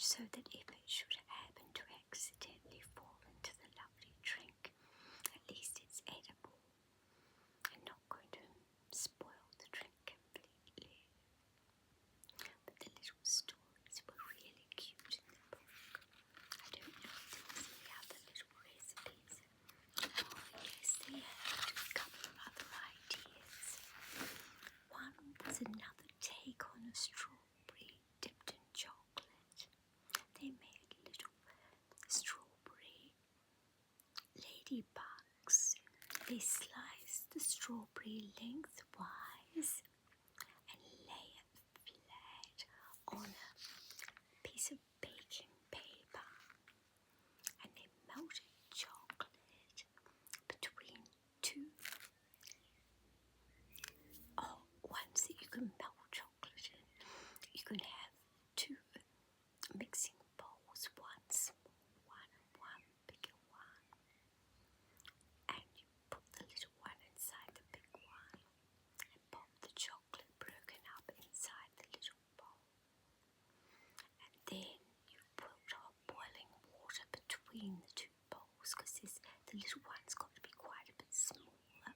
so that if it should happen to accidentally fall into the lovely drink, at least it's edible and not going to spoil the drink completely. But the little stories were really cute in the book. I don't know if there was any other little recipes. Oh yes, they had a couple of other ideas. One was another take on a strawberry dipped in chocolate. They made little strawberry ladybugs. They sliced the strawberry lengthwise and lay it flat on a piece of baking paper, and they melted chocolate between two ones that you can melt chocolate in. You can have two mixing bowls, one small one and one bigger one, and you put the little one inside the big one and pop the chocolate broken up inside the little bowl, and then you put hot boiling water between the two bowls, because the little one's got to be quite a bit smaller,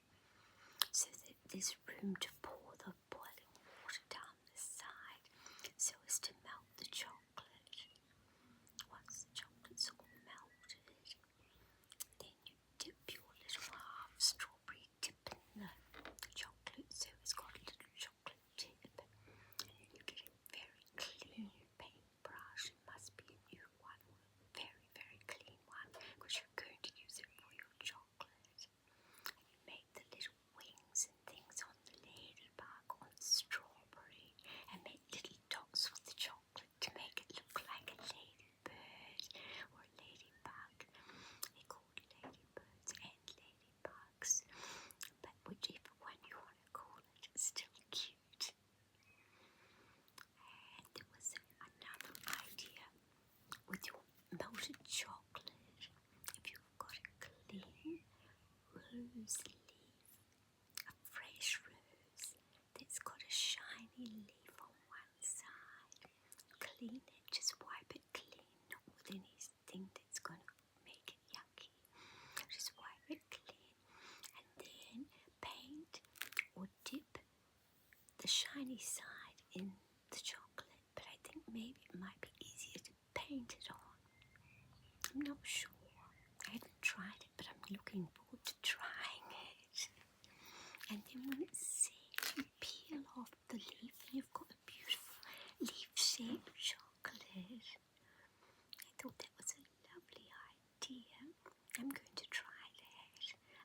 so that there's room to pour the boiling water down the side so as to melt the chocolate. Once the chocolate's all melted, then you dip your little half strawberry dip in the chocolate, so it's got a little chocolate tip, and you get a very clean paintbrush. It must be a new one, or a very, very clean one, because you're going to use it for your chocolate. And you make the little wings and things on the ladybug, on the strawberry, and make little dots with the chocolate to make it look like a ladybird or a ladybug. They're called ladybirds and ladybugs, but whichever one you want to call it, it's still cute. And there was another idea with your melted chocolate. If you've got a clean rose leaf, a fresh rose that's got a shiny leaf on one side, clean it, just wipe it clean, not with anything that's going to make it yucky. Just wipe it clean, and then paint or dip the shiny side in the chocolate. But I think maybe it might be easier to paint it on. I'm not sure. I haven't tried it, but I'm looking forward to trying it. And then when it's set, you peel off the leaf and you've got a beautiful leaf-shaped chocolate. I thought that was a lovely idea. I'm going to try that.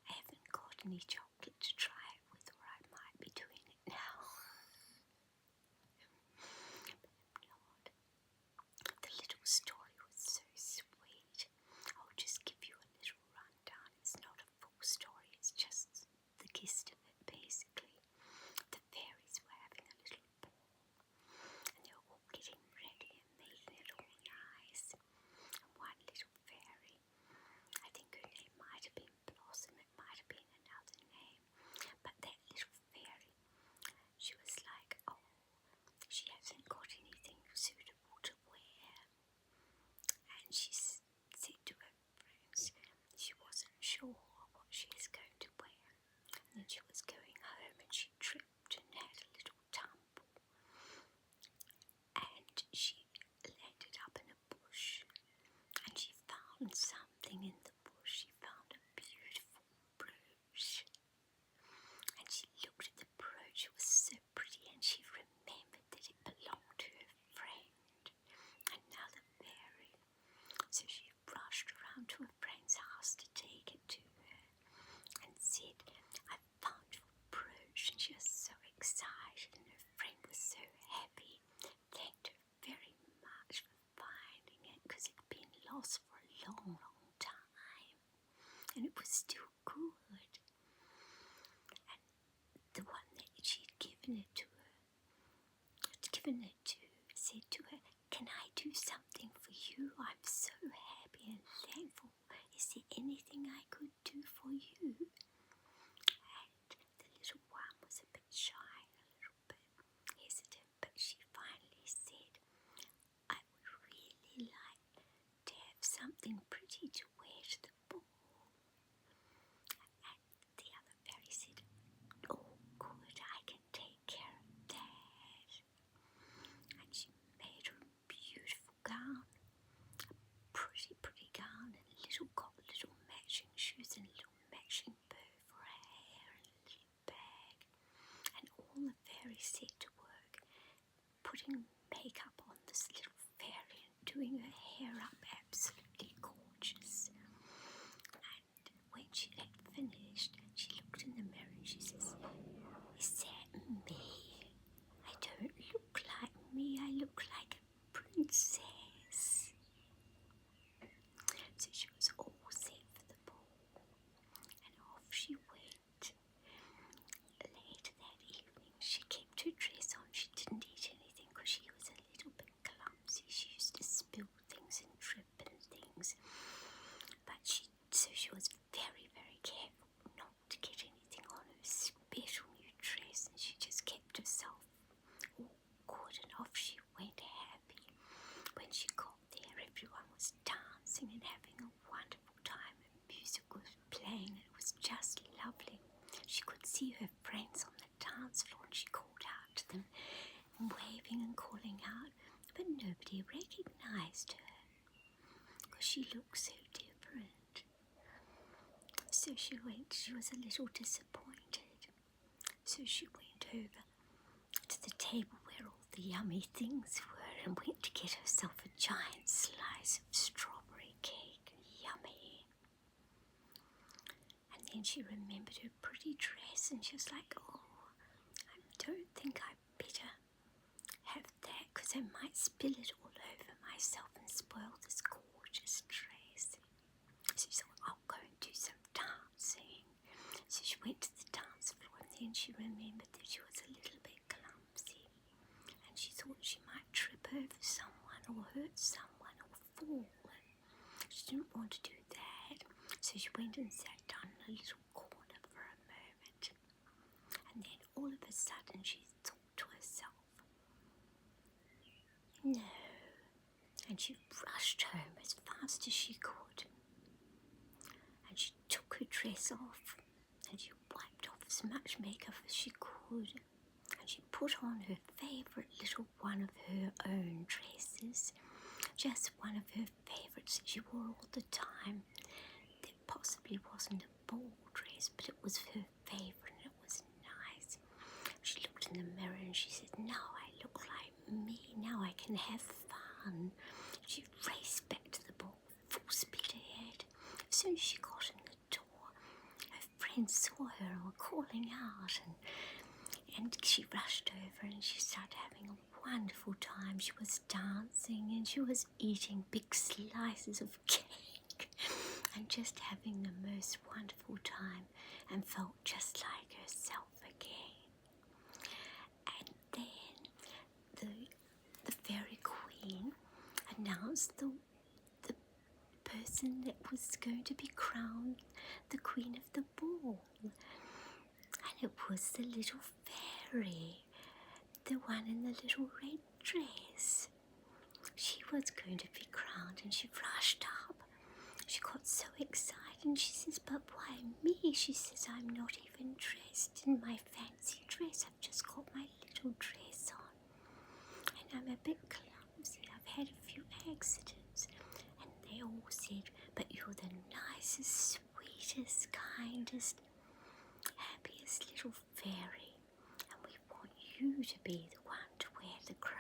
I haven't got any chocolate to try it with, or I might be doing it now. But I'm not. The little story was so sweet. I'll just give you a little rundown. It's not a full story, it's just the gist of it, basically. The fairies were having a little ball, and they were all getting ready and making it all nice. And one little fairy, I think her name might have been Blossom, it might have been another name, but that little fairy, she was like, oh, she hasn't got anything suitable to wear. And she said to her friends she wasn't sure what she was going to wear. And then she was going home and she tripped and had a little tumble. And she landed up in a bush. And she found something in the bush. She found a beautiful brooch. And she looked at the brooch. It was so pretty, and she remembered that it belonged to her friend, another fairy. So she rushed around to her friend's house to take it to her and said, I found your brooch. And she was so excited, and her friend was so happy, thanked her very much for finding it, because it had been lost for a long, long time, and it was still good. And the one that she had given it to said to her, can I do something for you? I'm so happy and thankful. Is there anything I could do for you? And the little one was a bit shy, a little bit hesitant, but she finally said, I would really she got there, everyone was dancing and having a wonderful time. The music was playing and it was just lovely. She could see her friends on the dance floor and she called out to them, waving and calling out, but nobody recognised her because she looked so different. So she was a little disappointed. So she went over to the table where all the yummy things were and went to get herself a giant slice of strawberry cake. Yummy. And then she remembered her pretty dress and she was like, oh, I don't think I better have that because I might spill it all over myself and spoil this gorgeous dress. So she thought, I'll go and do some dancing. So she went to the dance floor and then she remembered that she was a little bit clumsy and she thought she might trip over someone or hurt someone or fall. She didn't want to do that. So she went and sat down in a little corner for a moment. And then all of a sudden she thought to herself, no. And she rushed home as fast as she could. And she took her dress off and she wiped off as much makeup as she could. And she put on her favourite little one of her own dresses. Just one of her favourites that she wore all the time. That possibly wasn't a ball dress, but it was her favourite and it was nice. She looked in the mirror and she said, now I look like me, now I can have fun. She raced back to the ball, full speed ahead. As soon as she got in the door, her friends saw her and were calling out and she rushed over and she started having a wonderful time. She was dancing and she was eating big slices of cake and just having the most wonderful time and felt just like herself again. And then the fairy queen announced the person that was going to be crowned the queen of the ball. And it was the little fairy, the one in the little red dress. She was going to be crowned and she rushed up. She got so excited and she says, but why me? She says, I'm not even dressed in my fancy dress. I've just got my little dress on. And I'm a bit clumsy. I've had a few accidents. And they all said, but you're the nicest, sweetest, kindest, happiest little fairy. And we want you to be the one to wear the crown.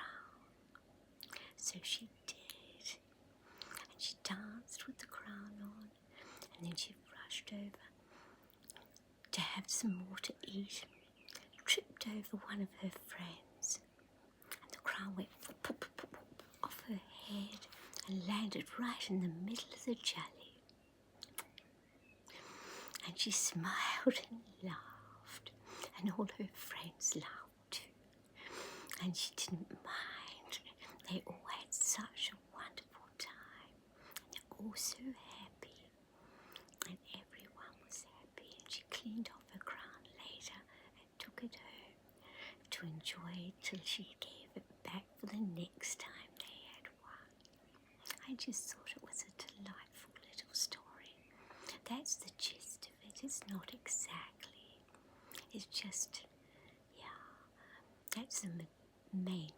So she did. And she danced with the crown on. And then she rushed over to have some more to eat. Tripped over one of her friends. And the crown went pop, pop, pop, pop, off her head and landed right in the middle of the jelly. And she smiled and laughed. And all her friends laughed too. And she didn't mind. They all had such a wonderful time. And they're all so happy. And everyone was happy. And she cleaned off her crown later and took it home to enjoy it till she gave it back for the next time they had one. I just thought it was a delightful little story. That's the gist of it. It's not exactly. It's just, yeah, that's the main